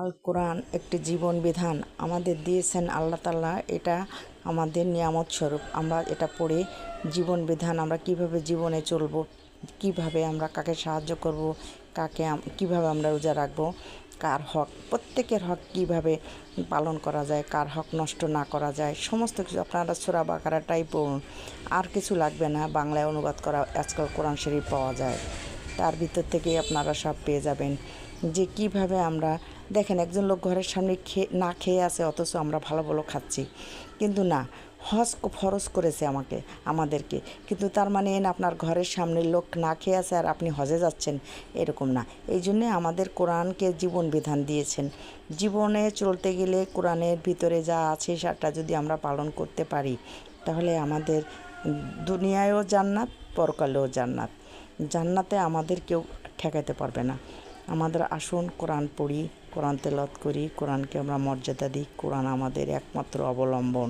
আল কোরআন একটি জীবন বিধান আমাদের দিয়েছেন আল্লাহ তাআলা। এটা আমাদের নিয়ামত স্বরূপ। আমরা এটা পড়ে জীবন বিধান আমরা কিভাবে জীবনে চলবো, কিভাবে আমরা কাকে সাহায্য করব, কিভাবে আমরা রোজা রাখবো, কার হক, প্রত্যেকের হক কিভাবে পালন করা যায়, কার হক নষ্ট না করা যায়, সমস্ত কিছু আপনারা সূরা বাকারাটাই পড়ুন। আর কিছু লাগবে না, বাংলায় অনুবাদ করা আজকাল কোরআন শরীফ পাওয়া যায়, তার ভিতর থেকেই আপনারা সব পেয়ে যাবেন। যে কিভাবে আমরা দেখেন, একজন লোক ঘরের সামনে না খেয়ে আছে, অথচ আমরা ভালো ভালো খাচ্ছি। কিন্তু না, হজ ফরজ করেছে আমাদেরকে, কিন্তু তার মানে আপনার ঘরের সামনের লোক না খেয়ে আছে আর আপনি হজে যাচ্ছেন, এরকম না। এই জন্যে আমাদের কোরআনকে জীবন বিধান দিয়েছেন। জীবনে চলতে গেলে কোরআনের ভিতরে যা আছে সেটা যদি আমরা পালন করতে পারি, তাহলে আমাদের দুনিয়ায়ও জান্নাত, পরকালেও জান্নাত। জান্নাতে আমাদের কেউ ঠেকাতে পারবে না। আমাদের আসুন কোরআন পড়ি, কোরআন তেলাওয়াত করি, কোরআনকে আমরা মর্যাদা দিই। কোরআন আমাদের একমাত্র অবলম্বন।